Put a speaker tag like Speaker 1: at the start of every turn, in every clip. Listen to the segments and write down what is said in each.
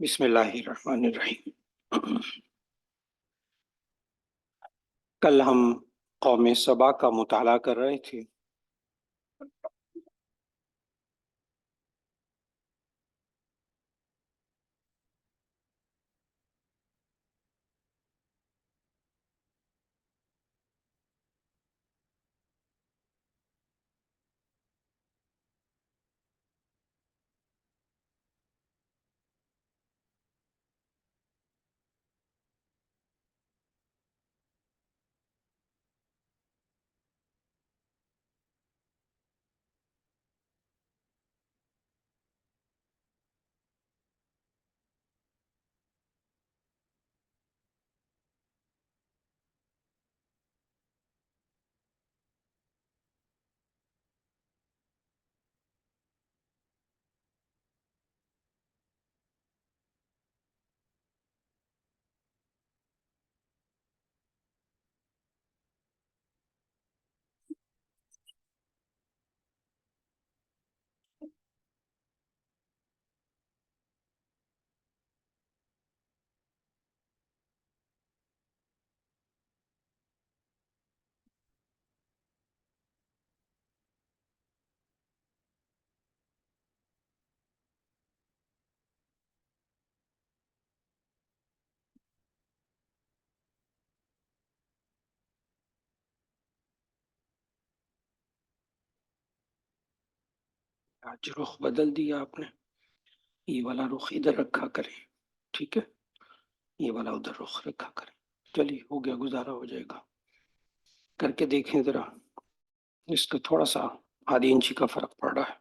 Speaker 1: بسم اللہ الرحمن الرحیم۔ کل ہم قوم سبا کا مطالعہ کر رہے تھے۔ آج رخ بدل دیا آپ نے، یہ والا رخ ادھر رکھا کریں، ٹھیک ہے، یہ والا ادھر رخ رکھا کریں۔ چلیے، ہو گیا، گزارا ہو جائے گا۔ کر کے دیکھیں ذرا، اس کا تھوڑا سا آدھی انچی کا فرق پڑ رہا ہے۔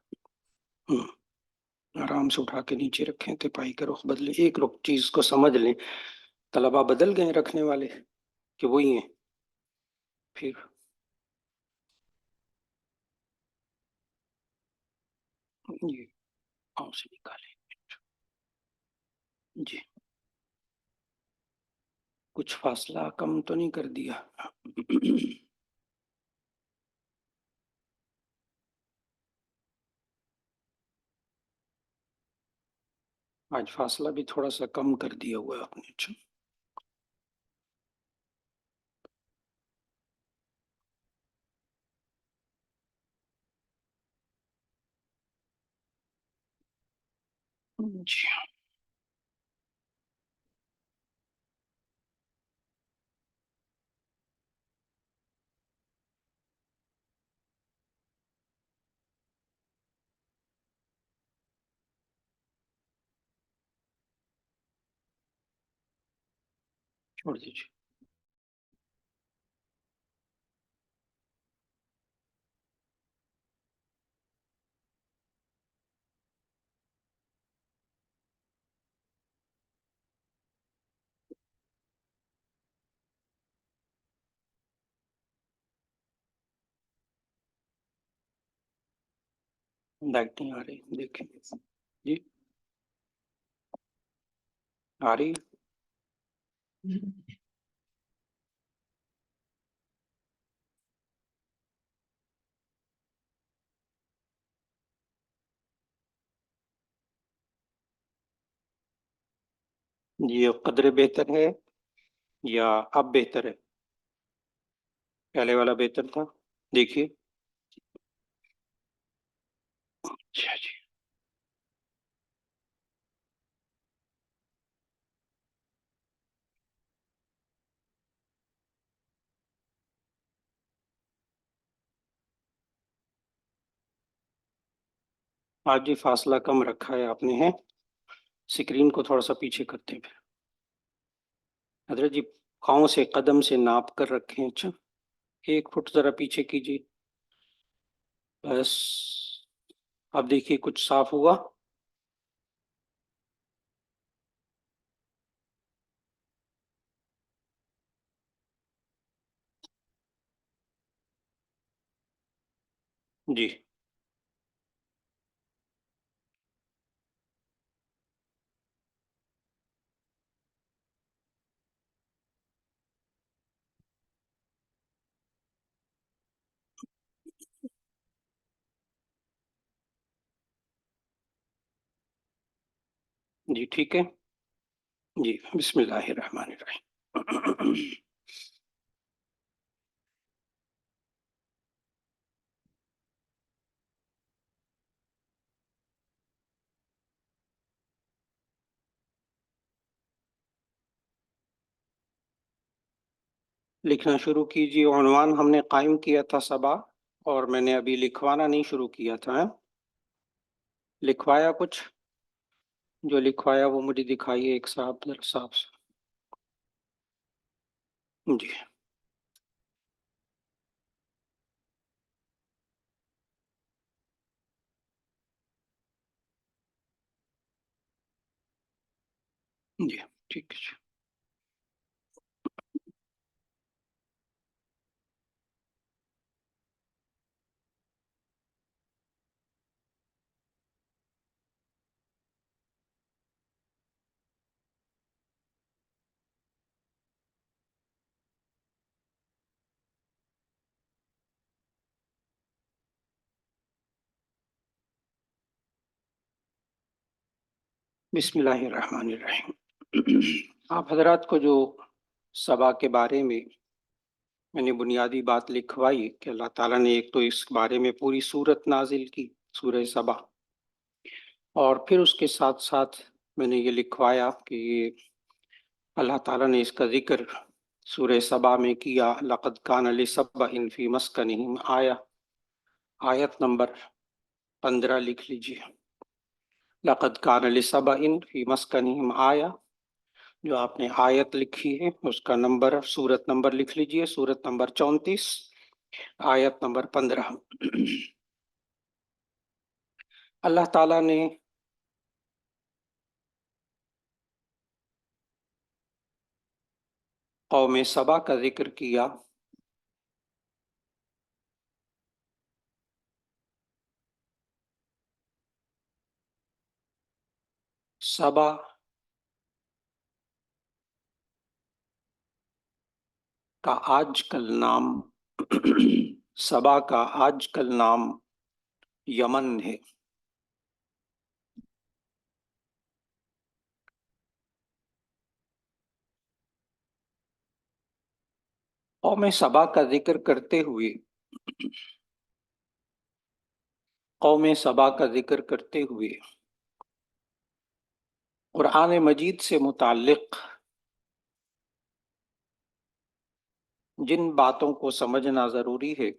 Speaker 1: آرام سے اٹھا کے نیچے رکھیں، تپائی کا رخ بدلے۔ ایک رخ چیز کو سمجھ لیں، طلبہ بدل گئے رکھنے والے کہ وہی ہیں؟ پھر یہ پاؤں سے نکالیں جی، کچھ فاصلہ کم تو نہیں کر دیا؟ آج فاصلہ بھی تھوڑا سا کم کر دیا ہوا ہے آپ نے۔ اچھا جی، چھوڑ دیجیے۔ لائٹ نہیں آ رہی، دیکھیں جی، آ رہی؟ یہ قدر بہتر ہے یا اب بہتر ہے؟ پہلے والا بہتر تھا، دیکھیے۔ اچھا جی، آج یہ فاصلہ کم رکھا ہے آپ نے، ہے؟ سکرین کو تھوڑا سا پیچھے کرتے ہیں پھر حضرت جی، پاؤں سے قدم سے ناپ کر رکھیں۔ اچھا، 1 فٹ ذرا پیچھے کیجیے، بس۔ اب دیکھیے کچھ صاف ہوا؟ جی جی، ٹھیک ہے۔ جی بسم اللہ الرحمن الرحیم. لکھنا شروع کیجیے. عنوان ہم نے قائم کیا تھا صبا، اور میں نے ابھی لکھوانا نہیں شروع کیا تھا. لکھوایا کچھ؟ جو لکھوایا وہ مجھے دکھائیے ایک صاحب صاحب سے. جی جی ٹھیک ہے. بسم اللہ الرحمن الرحیم. آپ حضرات کو جو صبا کے بارے میں نے بنیادی بات لکھوائی کہ اللہ تعالیٰ نے ایک تو اس بارے میں پوری سورت نازل کی، سورہ صبا، اور پھر اس کے ساتھ ساتھ میں نے یہ لکھوایا کہ یہ اللہ تعالیٰ نے اس کا ذکر سورہ صبا میں کیا. لقد کان لسبأ فی مسکنہم آیہ، آیت نمبر 15 لکھ لیجیے. لقد کان لسبأ فی مسکنہم آیہ، جو آپ نے آیت لکھی ہے اس کا نمبر، سورت نمبر لکھ لیجئے. سورت نمبر 34، آیت نمبر 15. اللہ تعالیٰ نے قوم سبا کا ذکر کیا. سبا کا آج کل نام سبا کا آج کل نام یمن ہے. قوم سبا کا ذکر کرتے ہوئے، قوم سبا کا ذکر کرتے ہوئے قرآن مجید سے متعلق جن باتوں کو سمجھنا ضروری ہے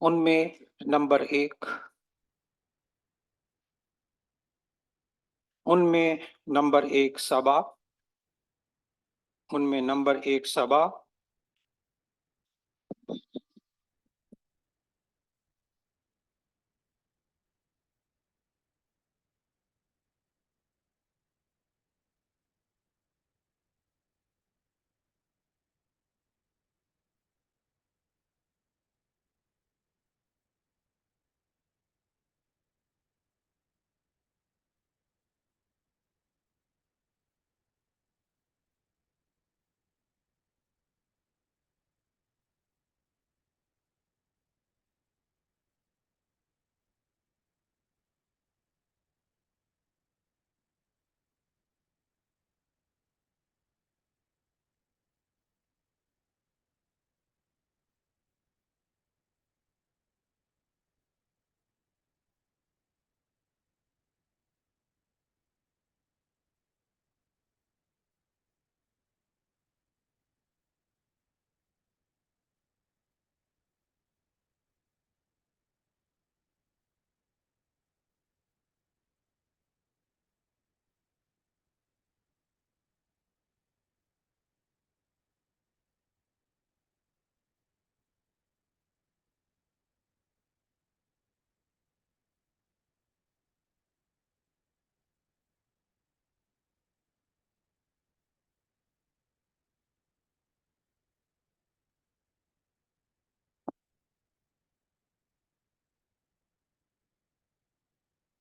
Speaker 1: ان میں نمبر ایک، سبا، ان میں نمبر ایک سبا،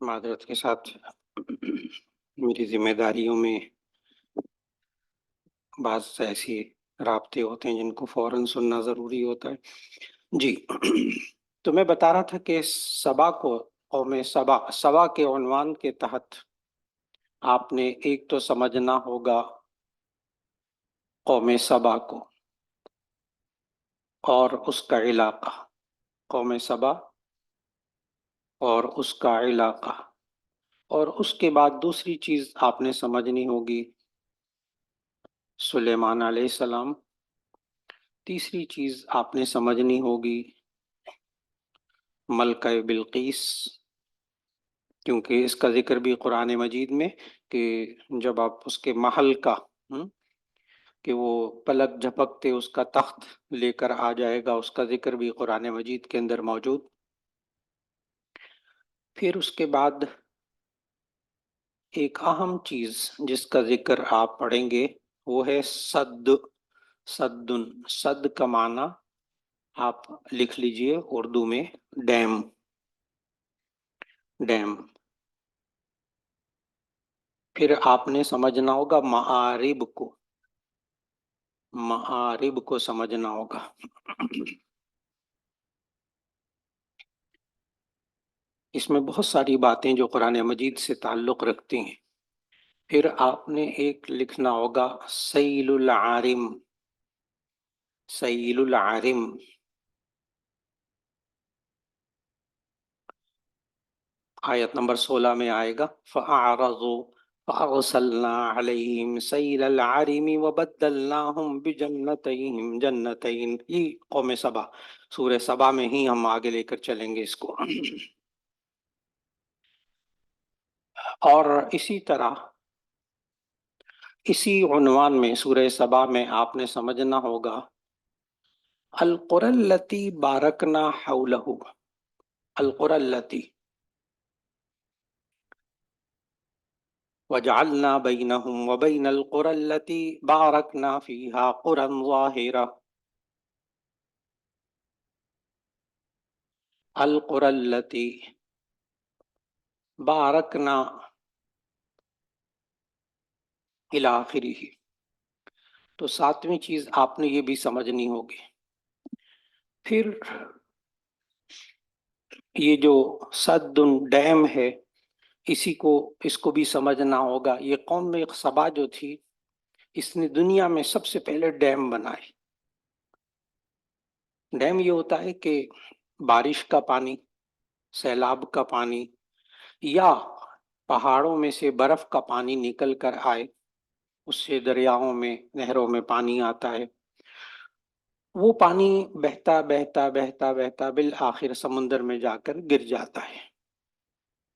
Speaker 1: معذرت کے ساتھ میری ذمہ داریوں میں بعض ایسی رابطے ہوتے ہیں جن کو فوراً سننا ضروری ہوتا ہے. جی تو میں بتا رہا تھا کہ سبا کو، قوم سبا کے عنوان کے تحت آپ نے ایک تو سمجھنا ہوگا قوم سبا کو اور اس کا علاقہ، قوم سبا اور اس کا علاقہ، اور اس کے بعد دوسری چیز آپ نے سمجھنی ہوگی سلیمان علیہ السلام، تیسری چیز آپ نے سمجھنی ہوگی ملکہ بلقیس، کیونکہ اس کا ذکر بھی قرآن مجید میں کہ جب آپ اس کے محل کا کہ وہ پلک جھپکتے اس کا تخت لے کر آ جائے گا، اس کا ذکر بھی قرآن مجید کے اندر موجود۔ پھر اس کے بعد ایک اہم چیز جس کا ذکر آپ پڑھیں گے وہ ہے سد، صد کا معنی آپ لکھ لیجئے اردو میں ڈیم، ڈیم۔ پھر آپ نے سمجھنا ہوگا معارب کو، معارب کو سمجھنا ہوگا۔ اس میں بہت ساری باتیں جو قرآن مجید سے تعلق رکھتی ہیں۔ پھر آپ نے ایک لکھنا ہوگا سیل العارم، سیل العارم۔ آیت نمبر 16 میں آئے گا فَأَعْرَضُوا فَأَرْسَلْنَا عَلَيْهِمْ سَيْلَ الْعَارِمِ وَبَدَّلْنَاهُمْ بِجَنَّتَيْهِمْ جَنَّتَيْنِ۔ یہ قوم سبا، سورہ سبا میں ہی ہم آگے لے کر چلیں گے اس کو۔ اور اسی طرح اسی عنوان میں سورہ سبا میں آپ نے سمجھنا ہوگا القری التی بارکنا حولہ، القری التی وجعلنا بینہم وبین القری التی بارکنا فیہا قرى ظاہرہ، القری التی بارکنا الی آخرہ۔ تو ساتویں چیز آپ نے یہ بھی سمجھنی ہوگی۔ پھر یہ جو سد ڈیم ہے اس کو بھی سمجھنا ہوگا۔ یہ قوم سبا جو تھی اس نے دنیا میں سب سے پہلے ڈیم بنائے۔ ڈیم یہ ہوتا ہے کہ بارش کا پانی، سیلاب کا پانی، یا پہاڑوں میں سے برف کا پانی نکل کر آئے، اس سے دریاؤں میں نہروں میں پانی آتا ہے، وہ پانی بہتا بہتا بہتا بہتا بالآخر سمندر میں جا کر گر جاتا ہے۔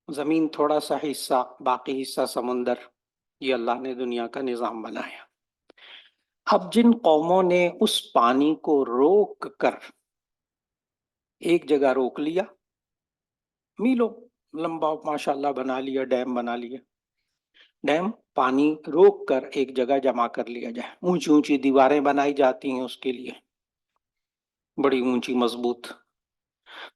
Speaker 1: زمین تھوڑا سا حصہ، باقی حصہ سمندر، یہ اللہ نے دنیا کا نظام بنایا۔ اب جن قوموں نے اس پانی کو روک کر ایک جگہ روک لیا، میلوں لمبا ماشاءاللہ بنا لیا، ڈیم بنا لیا، ڈیم پانی روک کر ایک جگہ جمع کر لیا جائے، اونچی اونچی دیواریں بنائی جاتی ہیں اس کے لیے، بڑی اونچی مضبوط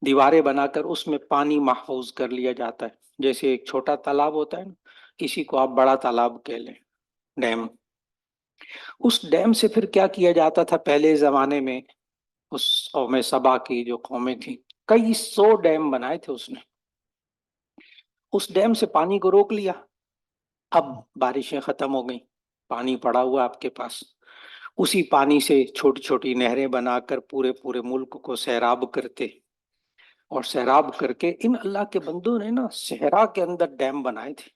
Speaker 1: دیواریں بنا کر اس میں پانی محفوظ کر لیا جاتا ہے، جیسے ایک چھوٹا تالاب ہوتا ہے نا، اسی کو آپ بڑا تالاب کہہ لیں، ڈیم۔ اس ڈیم سے پھر کیا کیا جاتا تھا پہلے زمانے میں، اس قوم سبا کی جو قومیں تھیں، کئی 100 ڈیم بنائے تھے اس نے۔ اس ڈیم سے پانی کو روک لیا، اب بارشیں ختم ہو گئیں، پانی پڑا ہوا آپ کے پاس، اسی پانی سے چھوٹی چھوٹی نہریں بنا کر پورے پورے ملک کو سیراب کرتے، اور سیراب کر کے ان اللہ کے بندوں نے نا صحرا کے اندر ڈیم بنائے تھے۔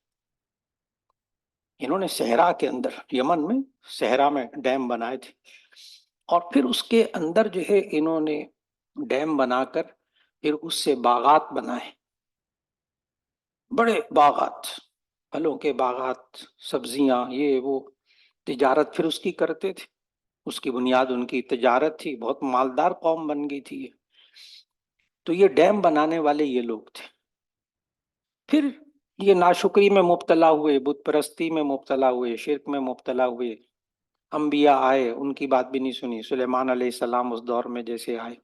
Speaker 1: انہوں نے صحرا کے اندر، یمن میں صحرا میں ڈیم بنائے تھے، اور پھر اس کے اندر جو ہے انہوں نے ڈیم بنا کر پھر اس سے باغات بنائے، بڑے باغات، پھلوں کے باغات، سبزیاں، یہ وہ، تجارت پھر اس کی کرتے تھے، اس کی بنیاد ان کی تجارت تھی، بہت مالدار قوم بن گئی تھی یہ۔ تو یہ ڈیم بنانے والے یہ لوگ تھے۔ پھر یہ ناشکری میں مبتلا ہوئے، بت پرستی میں مبتلا ہوئے، شرک میں مبتلا ہوئے، انبیاء آئے، ان کی بات بھی نہیں سنی، سلیمان علیہ السلام اس دور میں جیسے آئے۔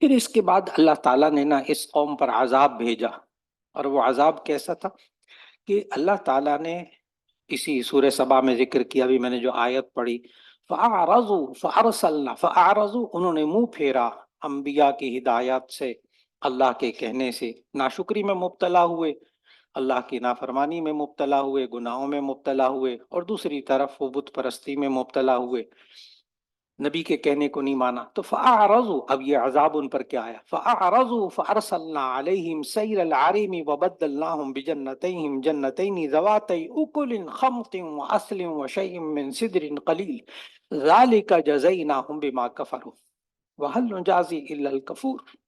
Speaker 1: پھر اس کے بعد اللہ تعالیٰ نے نا اس قوم پر عذاب بھیجا، اور وہ عذاب کیسا تھا کہ اللہ تعالیٰ نے اسی سورہ سبا میں ذکر کیا، ابھی میں نے جو آیت پڑھی، فَأَعْرَضُوا فَأَرْسَلْنَا فَأَعْرَضُوا، انہوں نے منہ پھیرا، انبیاء کی ہدایات سے، اللہ کے کہنے سے ناشکری میں مبتلا ہوئے، اللہ کی نافرمانی میں مبتلا ہوئے، گناہوں میں مبتلا ہوئے، اور دوسری طرف وہ بت پرستی میں مبتلا ہوئے، نبی کے کہنے کو نہیں مانا، تو فَأَعْرَضُوا، اب یہ عذاب ان پر کیا آیا، فَأَعْرَضُوا فَأَرْسَلْنَا عَلَيْهِمْ سَيْلَ الْعَرِمِ وَبَدَّلْنَاهُمْ بِجَنَّتَيْهِمْ جَنَّتَيْنِ ذَوَاتَيْ أُكُلٍ خَمْطٍ وَعَسْلٍ وَشَيْءٍ مِّن سِدْرٍ قَلِيلٍ ذَلِكَ جَزَيْنَاهُمْ بِمَا كَفَرُوا وَهَلْ نُجَازِي إِلَّا الْكَفُورَ۔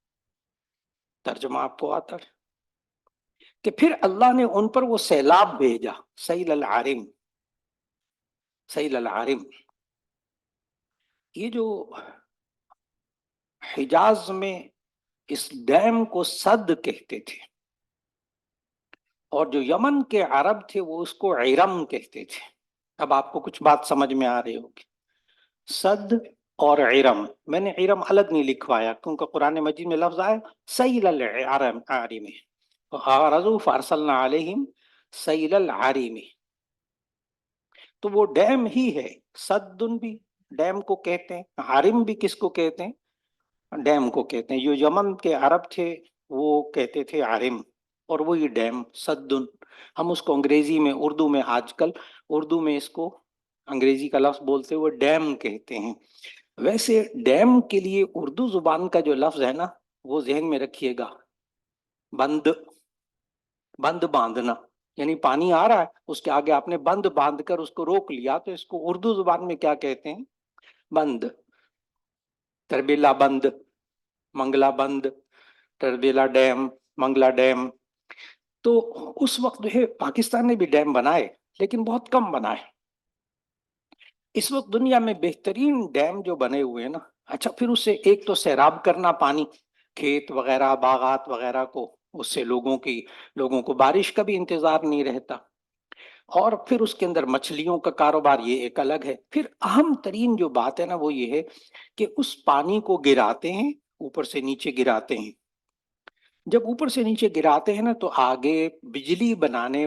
Speaker 1: ترجمہ آپ کو آتا ہے کہ پھر اللہ نے ان پر وہ سیلاب بھیجا، سیل العارم، سیل العارم، یہ جو حجاز میں اس ڈیم کو سد کہتے تھے، اور جو یمن کے عرب تھے وہ اس کو عرم کہتے تھے۔ اب آپ کو کچھ بات سمجھ میں آ رہی ہوگی، سد اور عرم، میں نے عرم الگ نہیں لکھوایا کیونکہ قرآن مجید میں لفظ آیا سیل العرم، عارم، فَأَعْرَضُوا فَأَرْسَلْنَا عَلَيْهِمْ سیل العارم، تو وہ ڈیم ہی ہے، سدن بھی ڈیم کو کہتے ہیں، عارم بھی کس کو کہتے ہیں، ڈیم کو کہتے ہیں۔ جو یمن کے عرب تھے وہ کہتے تھے عارم، اور وہی ڈیم سدن، ہم اس کو انگریزی میں، اردو میں، آج کل اردو میں اس کو انگریزی کا لفظ بولتے ہوئے ڈیم کہتے ہیں۔ ویسے ڈیم کے لیے اردو زبان کا جو لفظ ہے نا، وہ ذہن میں رکھیے گا، بند، بند باندھنا، یعنی پانی آ رہا ہے، اس کے آگے آپ نے بند باندھ کر اس کو روک لیا، تو اس کو اردو زبان میں کیا کہتے ہیں، بند، تربیلا بند، منگلا بند، تربیلا ڈیم، منگلا ڈیم۔ تو اس وقت جو ہے پاکستان نے بھی ڈیم بنائے لیکن بہت کم بنائے۔ اس وقت دنیا میں بہترین ڈیم جو بنے ہوئے ہیں نا، اچھا پھر اس سے ایک تو سیراب کرنا پانی، کھیت وغیرہ باغات وغیرہ کو، اس سے لوگوں کو بارش کا بھی انتظار نہیں رہتا، اور پھر اس کے اندر مچھلیوں کا کاروبار، یہ ایک الگ ہے۔ پھر اہم ترین جو بات ہے نا وہ یہ ہے کہ اس پانی کو گراتے ہیں، اوپر سے نیچے گراتے ہیں، جب اوپر سے نیچے گراتے ہیں نا تو آگے بجلی بنانے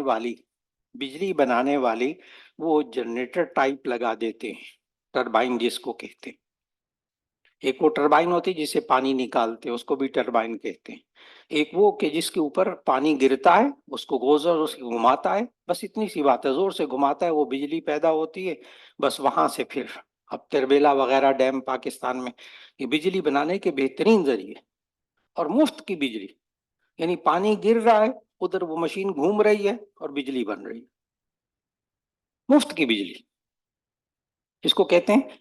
Speaker 1: والی وہ جنریٹر ٹائپ لگا دیتے ہیں، ٹربائن جس کو کہتے ہیں، ایک وہ ٹربائن ہوتی ہے جس سے پانی نکالتے ہیں، اس کو بھی ٹربائن کہتے ہیں، ایک وہ کہ جس کے اوپر پانی گرتا ہے اس کو زور سے گھماتا ہے، بس اتنی سی بات ہے، زور سے گھماتا ہے وہ بجلی پیدا ہوتی ہے، بس وہاں سے پھر اب تربیلا وغیرہ ڈیم پاکستان میں یہ بجلی بنانے کے بہترین ذریعے، اور مفت کی بجلی، یعنی پانی گر رہا ہے، ادھر وہ مشین گھوم رہی ہے اور بجلی بن رہی ہے، مفت کی بجلی، اس کو کہتے ہیں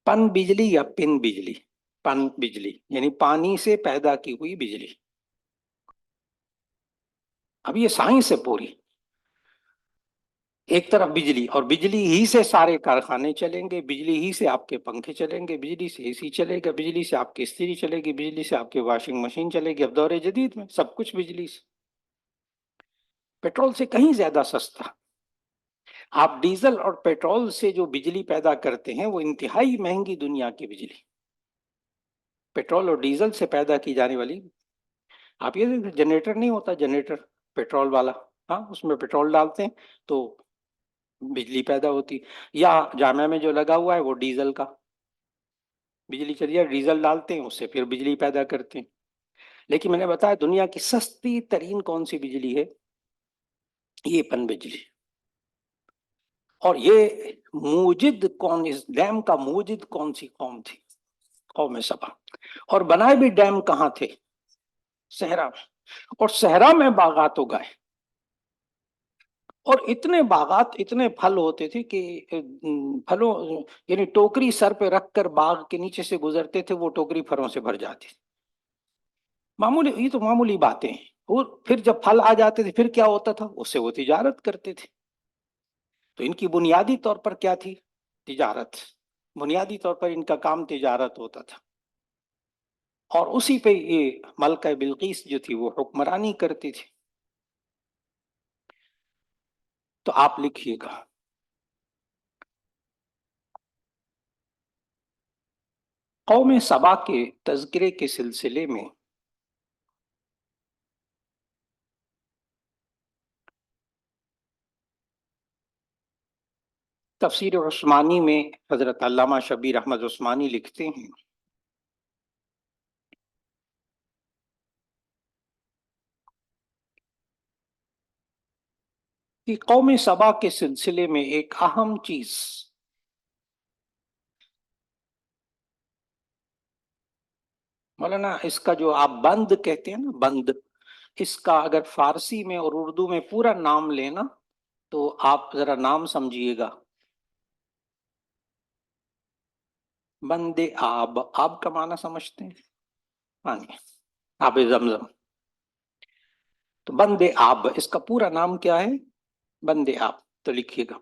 Speaker 1: پن بجلی یا پن بجلی، پن بجلی یعنی پانی سے پیدا کی ہوئی بجلی۔ اب یہ سائنس ہے پوری، ایک طرف بجلی، اور بجلی ہی سے سارے کارخانے چلیں گے، بجلی ہی سے آپ کے پنکھے چلیں گے، بجلی سے اے سی چلے گا، بجلی سے آپ کی استری چلے گی، بجلی سے آپ کی واشنگ مشین چلے گی، اب دور جدید میں سب کچھ بجلی سے، پیٹرول سے کہیں زیادہ سستا۔ آپ ڈیزل اور پیٹرول سے جو بجلی پیدا کرتے ہیں وہ انتہائی مہنگی دنیا کی بجلی، پیٹرول اور ڈیزل سے پیدا کی جانے والی، آپ یہ دیکھیں جنریٹر نہیں ہوتا، جنریٹر پیٹرول والا، ہاں اس میں پیٹرول ڈالتے ہیں تو بجلی پیدا ہوتی، یا جامعہ میں جو لگا ہوا ہے وہ ڈیزل کا، بجلی چلی ہے، ڈیزل ڈالتے ہیں اس سے پھر بجلی پیدا کرتے ہیں۔ لیکن میں نے بتایا دنیا کی سستی ترین کون سی بجلی ہے، یہ پن بجلی، اور یہ موجد کون، اس ڈیم کا موجد کون سی قوم تھی، قوم سبا، اور بنائے بھی ڈیم کہاں تھے، صحرا میں، اور صحرا میں باغات اگائے، اور اتنے باغات، اتنے پھل ہوتے تھے کہ پھلوں، یعنی ٹوکری سر پہ رکھ کر باغ کے نیچے سے گزرتے تھے، وہ ٹوکری پھلوں سے بھر جاتی تھی، معمولی، یہ تو معمولی باتیں ہیں، اور پھر جب پھل آ جاتے تھے پھر کیا ہوتا تھا، اس سے وہ تجارت کرتے تھے، تو ان کی بنیادی طور پر کیا تھی، تجارت، بنیادی طور پر ان کا کام تجارت ہوتا تھا، اور اسی پہ یہ ملکہ بلقیس جو تھی وہ حکمرانی کرتی تھی۔ تو آپ لکھیے گا، قوم سبا کے تذکرے کے سلسلے میں تفسیر عثمانی میں حضرت علامہ شبیر احمد عثمانی لکھتے ہیں کہ قوم سبا کے سلسلے میں ایک اہم چیز، مولانا اس کا جو آپ بند کہتے ہیں نا، بند، اس کا اگر فارسی میں اور اردو میں پورا نام لینا تو آپ ذرا نام سمجھیے گا، بند آب، آب کا معنی سمجھتے ہیں، پانی، آب زمزم، تو بند آب اس کا پورا نام کیا ہے؟ بند آب. تو لکھیے گا،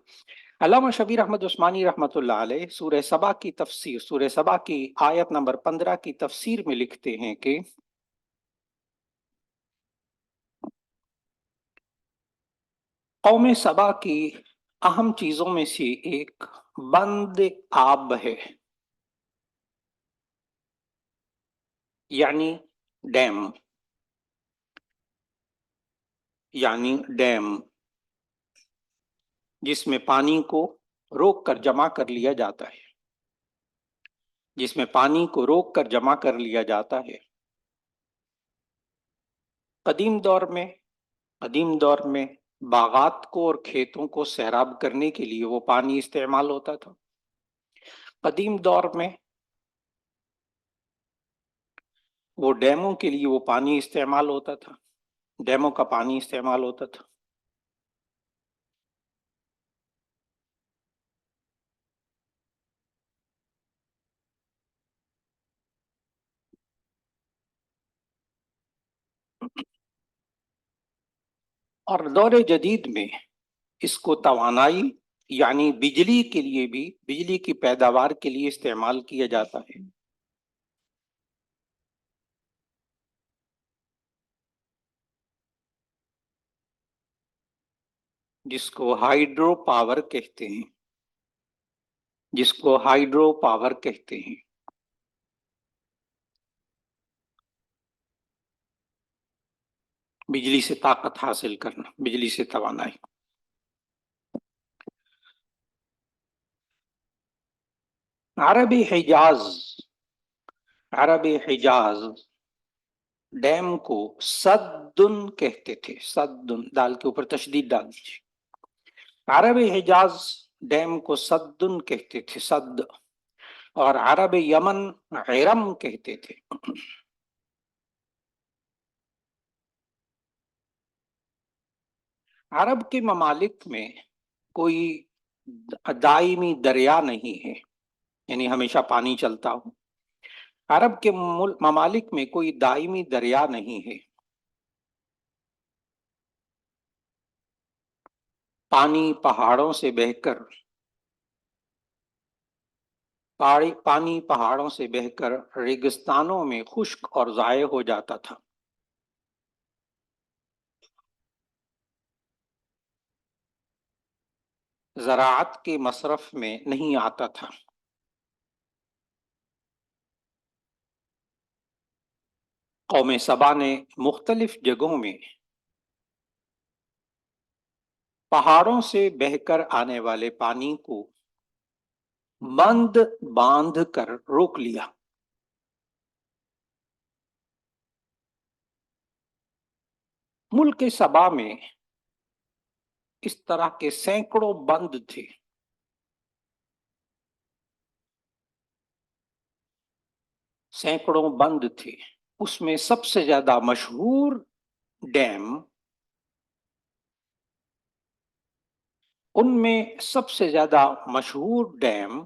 Speaker 1: علامہ شبیر احمد عثمانی رحمۃ اللہ علیہ سورہ سبا کی تفسیر، سورہ سبا کی آیت نمبر 15 کی تفسیر میں لکھتے ہیں کہ قوم سبا کی اہم چیزوں میں سے ایک بند آب ہے، یعنی ڈیم، یعنی ڈیم جس میں پانی کو روک کر جمع کر لیا جاتا ہے، جس میں پانی کو روک کر جمع کر لیا جاتا ہے. قدیم دور میں، قدیم دور میں باغات کو اور کھیتوں کو سیراب کرنے کے لیے وہ پانی استعمال ہوتا تھا. قدیم دور میں وہ ڈیموں کے لیے وہ پانی استعمال ہوتا تھا، ڈیموں کا پانی استعمال ہوتا تھا. اور دور جدید میں اس کو توانائی یعنی بجلی کے لیے بھی، بجلی کی پیداوار کے لیے استعمال کیا جاتا ہے. جس کو ہائیڈرو پاور کہتے ہیں، جس کو ہائیڈرو پاور کہتے ہیں. بجلی سے طاقت حاصل کرنا، بجلی سے توانائی. عربی حجاز، عربی حجاز ڈیم کو سدن کہتے تھے، سدن، دال کے اوپر تشدید ڈال دیجیے. عربی حجاز ڈیم کو سدن کہتے تھے، سد، اور عرب یمن عرم کہتے تھے. عرب کے ممالک میں کوئی دائمی دریا نہیں ہے، یعنی ہمیشہ پانی چلتا ہو. عرب کے ممالک میں کوئی دائمی دریا نہیں ہے. پانی پہاڑوں سے بہہ کر، پانی پہاڑوں سے بہہ کر ریگستانوں میں خشک اور ضائع ہو جاتا تھا. زراعت کے مصرف میں نہیں آتا تھا. قوم سبا نے مختلف جگہوں میں پہاڑوں سے بہہ کر آنے والے پانی کو بند باندھ کر روک لیا. ملک سبا میں اس طرح کے سینکڑوں بند تھے. سینکڑوں بند تھے. اس میں سب سے زیادہ مشہور ڈیم، ان میں سب سے زیادہ مشہور ڈیم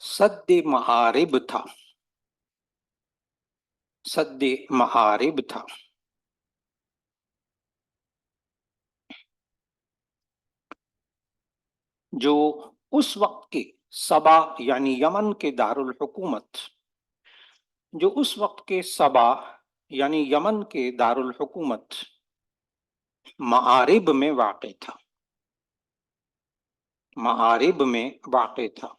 Speaker 1: سد معارب تھا، سد معارب تھا. جو اس وقت کے سبا یعنی یمن کے دارالحکومت، جو اس وقت کے سبا یعنی یمن کے دارالحکومت معارب میں واقع تھا، معارب میں واقع تھا.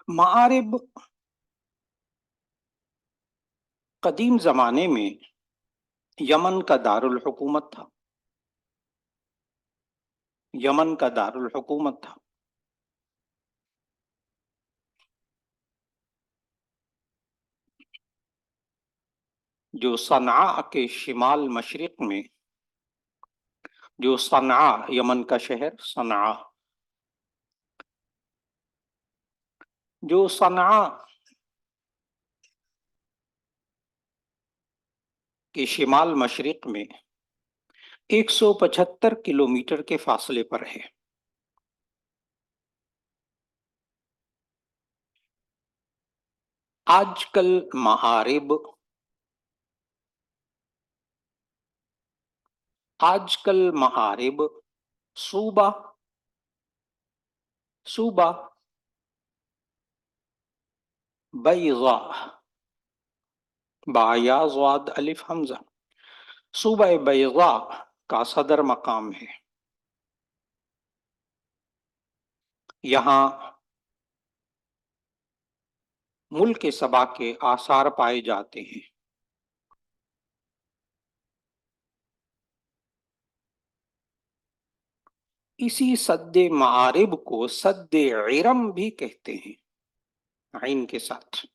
Speaker 1: معارب قدیم زمانے میں یمن کا دارالحکومت تھا، یمن کا دارالحکومت تھا۔ جو صنعاء کے شمال مشرق میں، جو صنعاء یمن کا شہر صنعاء، جو صنعاء کے شمال مشرق میں 175 کلومیٹر کے فاصلے پر ہے۔ آج کل معارب صوبہ بیضاء، با یا ضاد الف حمزہ، صوبہ بیضاء کا صدر مقام ہے۔ یہاں ملک سبا کے آثار پائے جاتے ہیں۔ اسی سد معارب کو سد عرم بھی کہتے ہیں، عین کے ساتھ۔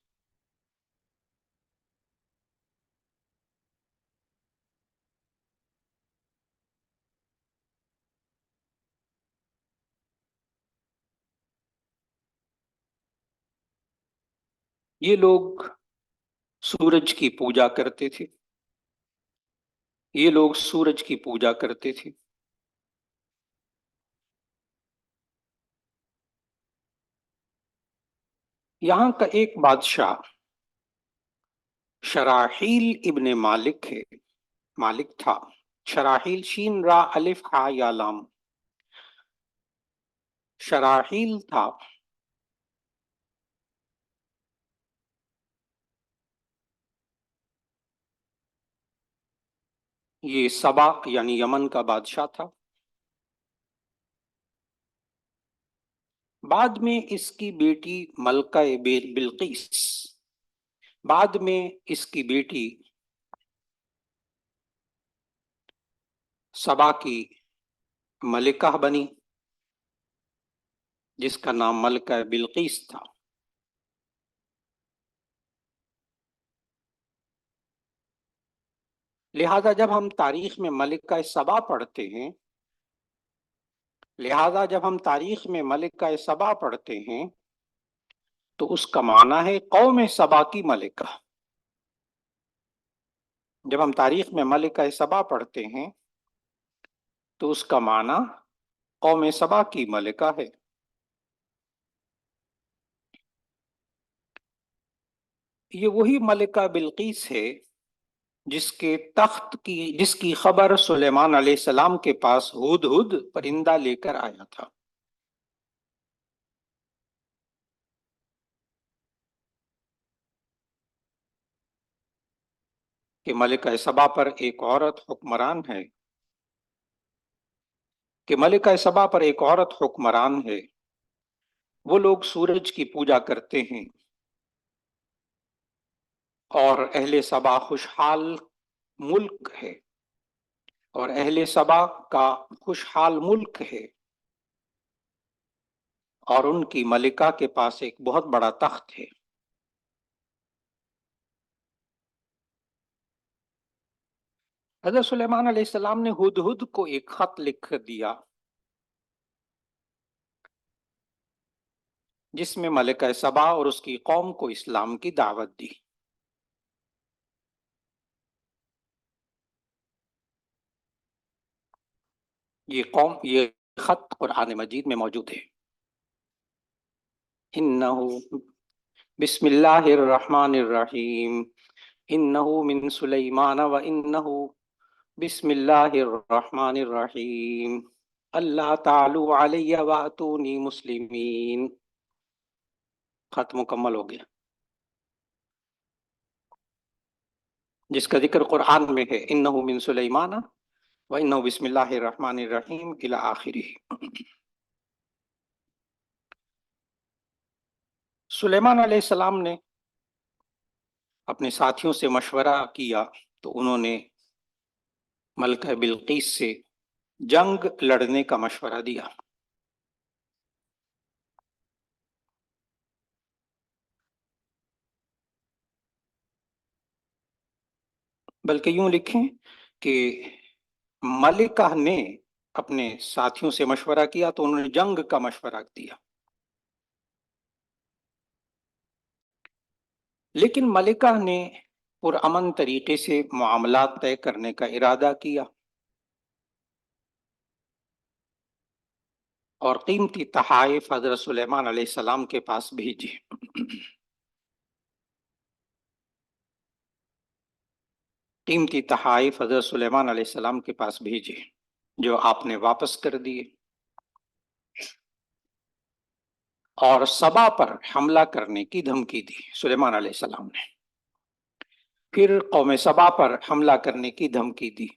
Speaker 1: یہ لوگ سورج کی پوجا کرتے تھے، یہ لوگ سورج کی پوجا کرتے تھے۔ یہاں کا ایک بادشاہ شراحیل ابن مالک تھا۔ شراحیل شین را الف ہا یا لام، شراحیل تھا۔ یہ سبا یعنی یمن کا بادشاہ تھا۔ بعد میں اس کی بیٹی ملکہ بلقیس، بعد میں اس کی بیٹی سبا کی ملکہ بنی، جس کا نام ملکہ بلقیس تھا۔ لہذا جب ہم تاریخ میں ملکہ سبا پڑھتے ہیں تو اس کا معنی ہے قوم سبا کی ملکہ۔ جب ہم تاریخ میں ملکہ سبا پڑھتے ہیں تو اس کا معنی قوم سبا کی ملکہ ہے۔ یہ وہی ملکہ بلقیس ہے جس کی خبر سلیمان علیہ السلام کے پاس ہدہد پرندہ لے کر آیا تھا۔ کہ ملکہ سبا پر ایک عورت حکمران ہے، وہ لوگ سورج کی پوجا کرتے ہیں، اور اہل سبا خوشحال ملک ہے، اور اہل سبا کا خوشحال ملک ہے، اور ان کی ملکہ کے پاس ایک بہت بڑا تخت ہے۔ حضرت سلیمان علیہ السلام نے ہدہد کو ایک خط لکھ دیا جس میں ملکہ سبا اور اس کی قوم کو اسلام کی دعوت دی۔ یہ خط قرآن مجید میں موجود ہے۔ بسم اللہ الرحمن الرحیم، انہو من سلیمان و انہو بسم اللہ الرحمن الرحیم، اللہ تعالی علی واتونی مسلمین۔ خط مکمل ہو گیا، جس کا ذکر قرآن میں ہے، انہو من سلیمان و انہو بسم اللہ الرحمن الرحیم الی آخرہ۔ سلیمان علیہ السلام نے اپنے ساتھیوں سے مشورہ کیا تو انہوں نے ملکہ بلقیس سے جنگ لڑنے کا مشورہ دیا. بلکہ یوں لکھیں کہ ملکہ نے اپنے ساتھیوں سے مشورہ کیا تو انہوں نے جنگ کا مشورہ دیا. لیکن ملکہ نے پرامن طریقے سے معاملات طے کرنے کا ارادہ کیا اور قیمتی تحائف حضرت سلیمان علیہ السلام کے پاس بھیجے. قیمتی تحائف حضرت سلیمان علیہ السلام کے پاس بھیجے جو آپ نے واپس کر دیے، اور سبا پر حملہ کرنے کی دھمکی دی سلیمان علیہ السلام نے. پھر قوم سبا پر حملہ کرنے کی دھمکی دی.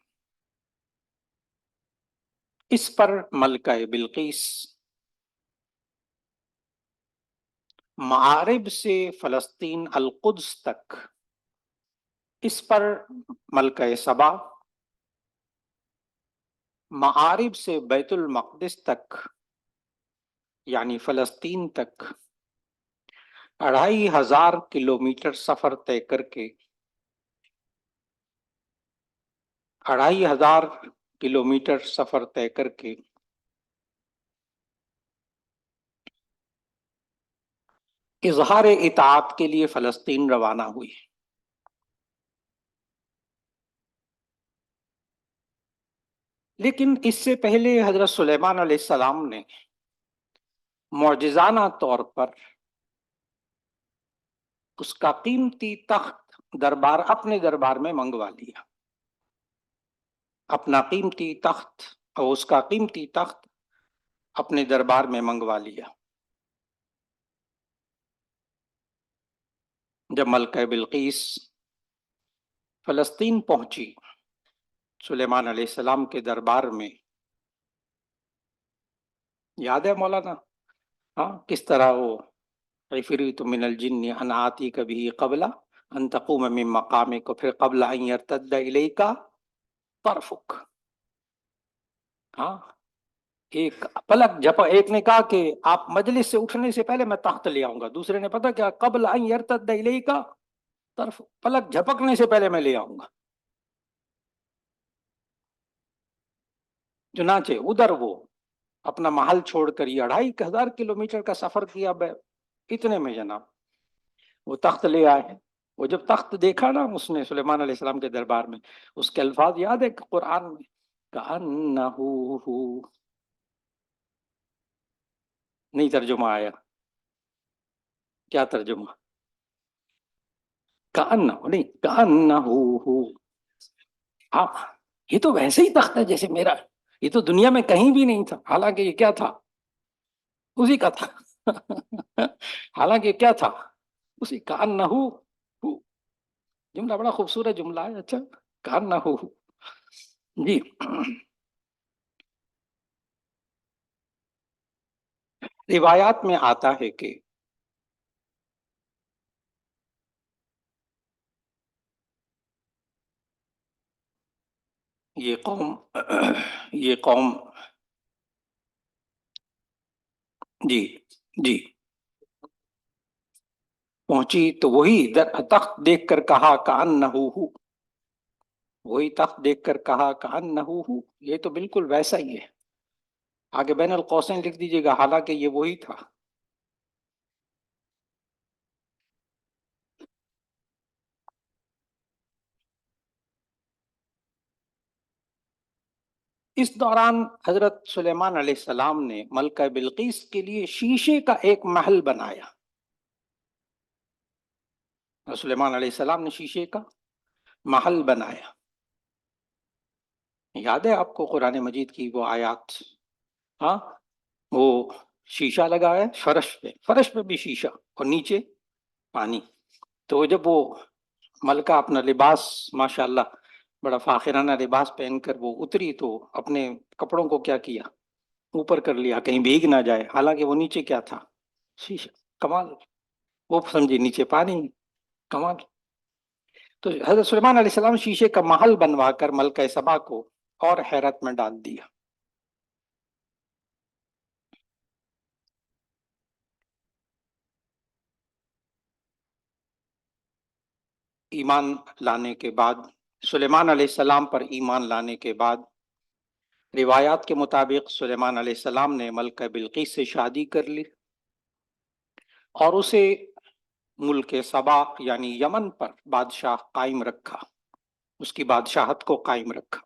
Speaker 1: اس پر ملکہ بلقیس معارب سے فلسطین القدس تک، اس پر ملکہ سبا معارب سے بیت المقدس تک یعنی فلسطین تک 2500 کلومیٹر سفر طے کر کے 2500 کلومیٹر سفر طے کر کے اظہار اطاعت کے لیے فلسطین روانہ ہوئی. لیکن اس سے پہلے حضرت سلیمان علیہ السلام نے معجزانہ طور پر اس کا قیمتی تخت اپنے دربار میں منگوا لیا. اپنا قیمتی تخت اور اس کا قیمتی تخت اپنے دربار میں منگوا لیا. جب ملکہ بلقیس فلسطین پہنچی سلیمان علیہ السلام کے دربار میں، یاد ہے مولانا کس طرح وہ عفریت من الجن ان آتیک بہ قبل ان تقوم من مقامک، پھر قبل ان یرتد الیک طرفک. ایک پلک جھپا، ایک نے کہا کہ آپ مجلس سے اٹھنے سے پہلے میں تخت لے آؤں گا، دوسرے نے پتا کیا قبل ان یرتد الیک طرفک، پلک جھپکنے سے پہلے میں لے آؤں گا. چنانچہ ادھر وہ اپنا محل چھوڑ کر یہ 2500 کلومیٹر کا سفر کیا، اتنے میں جناب وہ تخت لے آئے. وہ جب تخت دیکھا نا اس نے سلیمان علیہ السلام کے دربار میں، اس کے الفاظ یاد ہے قرآن میں کأنہ نہیں ترجمہ آیا، کیا ترجمہ؟ کأنہ نہیں، کأنہ یہ تو ویسے ہی تخت ہے جیسے میرا، یہ تو دنیا میں کہیں بھی نہیں تھا، حالانکہ یہ کیا تھا؟ اسی کا تھا. حالانکہ کیا تھا؟ اسی کأنہ جملہ بڑا خوبصورت جملہ ہے. اچھا کأنہ جی. روایات میں آتا ہے کہ یہ قوم جی پہنچی تو وہی تخت دیکھ کر کہا کأنہ، وہی تخت دیکھ کر کہا کأنہ، یہ تو بالکل ویسا ہی ہے. آگے بین القوسین لکھ دیجیے گا، حالانکہ یہ وہی تھا. اس دوران حضرت سلیمان علیہ السلام نے ملکہ بلقیس کے لیے شیشے کا ایک محل بنایا. سلیمان علیہ السلام نے شیشے کا محل بنایا. یاد ہے آپ کو قرآن مجید کی وہ آیات؟ وہ شیشہ لگا ہے فرش پہ بھی شیشہ اور نیچے پانی. تو جب وہ ملکہ اپنا لباس ماشاءاللہ بڑا فاخرانہ لباس پہن کر وہ اتری تو اپنے کپڑوں کو کیا کیا؟ اوپر کر لیا کہیں بھیگ نہ جائے، حالانکہ وہ نیچے کیا تھا؟ شیشہ. کمال. وہ سمجھے نیچے پانی. کمال. تو حضرت سلیمان علیہ السلام شیشے کا محل بنوا کر ملکہ سبا کو اور حیرت میں ڈال دیا. ایمان لانے کے بعد، سلیمان علیہ السلام پر ایمان لانے کے بعد، روایات کے مطابق سلیمان علیہ السلام نے ملکہ بلقیس سے شادی کر لی اور اسے ملک سبا یعنی یمن پر بادشاہ قائم رکھا، اس کی بادشاہت کو قائم رکھا.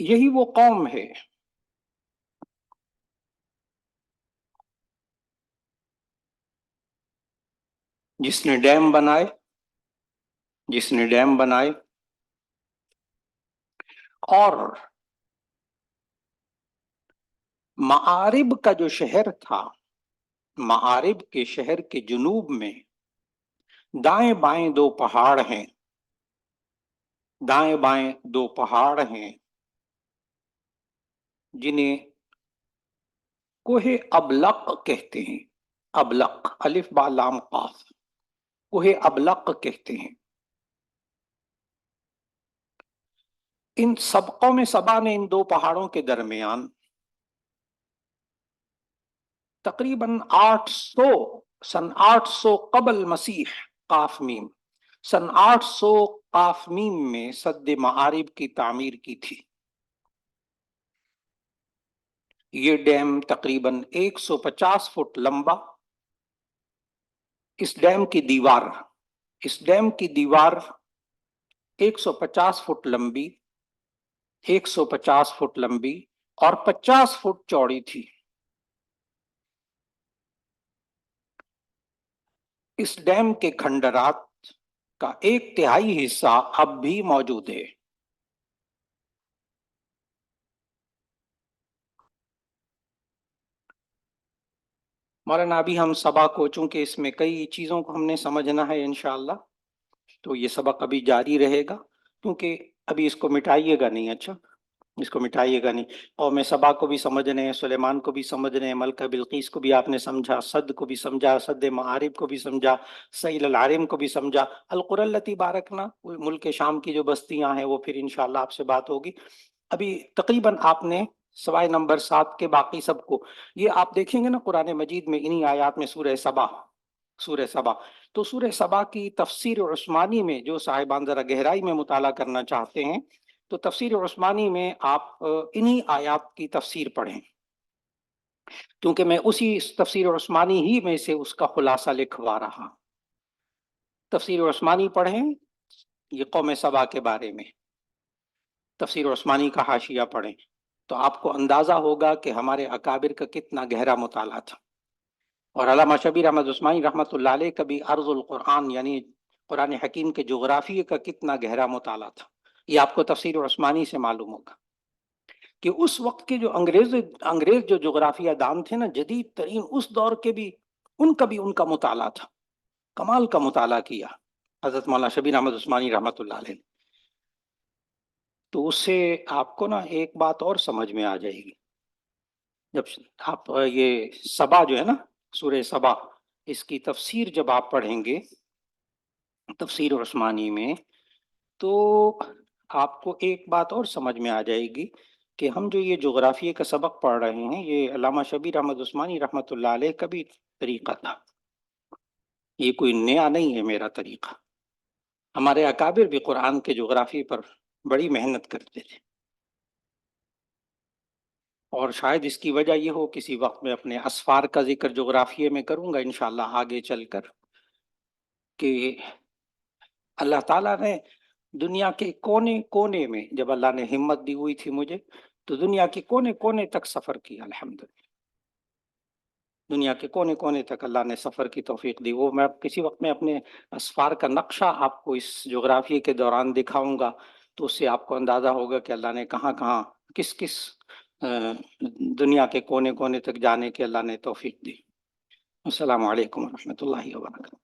Speaker 1: یہی وہ قوم ہے جس نے ڈیم بنائے اور معارب کا جو شہر تھا، معارب کے شہر کے جنوب میں دائیں بائیں دو پہاڑ ہیں جنہیں کوہ ابلق کہتے ہیں. ابلق، الف با لام قاف، کوہ ابلق کہتے ہیں. ان سب قوم سبا نے ان دو پہاڑوں کے درمیان تقریباً 800 قبل مسیح قاف میم، سن 800 قاف میم میں سد معارب کی تعمیر کی تھی. یہ ڈیم تقریباً 150 فٹ لمبا. اس ڈیم کی دیوار 150 فٹ لمبی، 150 فٹ لمبی اور 50 فٹ چوڑی تھی. اس ڈیم کے کھنڈرات کا 1/3 حصہ اب بھی موجود ہے. مولانا ابھی ہم سبق کو، چونکہ اس میں کئی چیزوں کو ہم نے سمجھنا ہے انشاءاللہ، تو یہ سبق ابھی جاری رہے گا، کیونکہ ابھی اس کو مٹائیے گا نہیں. اچھا، اس کو مٹائیے گا نہیں. قوم سبا کو بھی سمجھنے ہیں، سلیمان کو بھی سمجھنے ہیں، ملکہ بلقیس کو بھی آپ نے سمجھا، صد کو بھی سمجھا، صد معارب کو بھی سمجھا، سیل العارم کو بھی سمجھا، القری التی بارکنا ملک شام کی جو بستیاں ہیں وہ پھر انشاءاللہ آپ سے بات ہوگی. ابھی تقریباً آپ نے سوائے نمبر 7 کے باقی سب کو، یہ آپ دیکھیں گے نا قرآن مجید میں انہی آیات میں سورہ سبا. تو سورہ سبا کی تفسیر عثمانی میں جو صاحبان ذرا گہرائی میں مطالعہ کرنا چاہتے ہیں تو تفسیر عثمانی میں آپ انہی آیات کی تفسیر پڑھیں، کیونکہ میں اسی تفسیر عثمانی ہی میں سے اس کا خلاصہ لکھوا رہا. تفسیر عثمانی پڑھیں، یہ قوم سبا کے بارے میں تفسیر عثمانی کا حاشیہ پڑھیں تو آپ کو اندازہ ہوگا کہ ہمارے اکابر کا کتنا گہرا مطالعہ تھا. اور علامہ شبیر احمد عثمانی رحمۃ اللہ علیہ کا بھی ارض القرآن یعنی قرآن حکیم کے جغرافیے کا کتنا گہرا مطالعہ تھا. یہ آپ کو تفسیر عثمانی سے معلوم ہوگا کہ اس وقت کے جو انگریز جو جغرافیہ دان تھے نا، جدید ترین، اس دور کے بھی ان کا مطالعہ تھا. کمال کا مطالعہ کیا حضرت مولانا شبیر احمد عثمانی رحمۃ اللہ علیہ. تو اس سے آپ کو نا ایک بات اور سمجھ میں آ جائے گی. جب آپ یہ سبا جو ہے نا، سورہ سبا، اس کی تفسیر جب آپ پڑھیں گے تفسیر عثمانی میں، تو آپ کو ایک بات اور سمجھ میں آ جائے گی کہ ہم جو یہ جغرافیے کا سبق پڑھ رہے ہیں، یہ علامہ شبیر احمد عثمانی رحمۃ اللہ علیہ کا بھی طریقہ تھا. یہ کوئی نیا نہیں ہے میرا طریقہ. ہمارے اکابر بھی قرآن کے جغرافیے پر بڑی محنت کرتے تھے. اور شاید اس کی وجہ یہ ہو، کسی وقت میں اپنے اسفار کا ذکر جغرافیے میں کروں گا انشاءاللہ آگے چل کر، کہ اللہ تعالیٰ نے دنیا کے کونے کونے میں، جب اللہ نے ہمت دی ہوئی تھی مجھے، تو دنیا کے کونے کونے تک سفر کیا. الحمدللہ دنیا کے کونے کونے تک اللہ نے سفر کی توفیق دی. وہ میں کسی وقت میں اپنے اسفار کا نقشہ آپ کو اس جغرافیے کے دوران دکھاؤں گا، تو اس سے آپ کو اندازہ ہوگا کہ اللہ نے کہاں کہاں کس کس دنیا کے کونے کونے تک جانے کے اللہ نے توفیق دی. السلام علیکم ورحمۃ اللہ وبرکاتہ.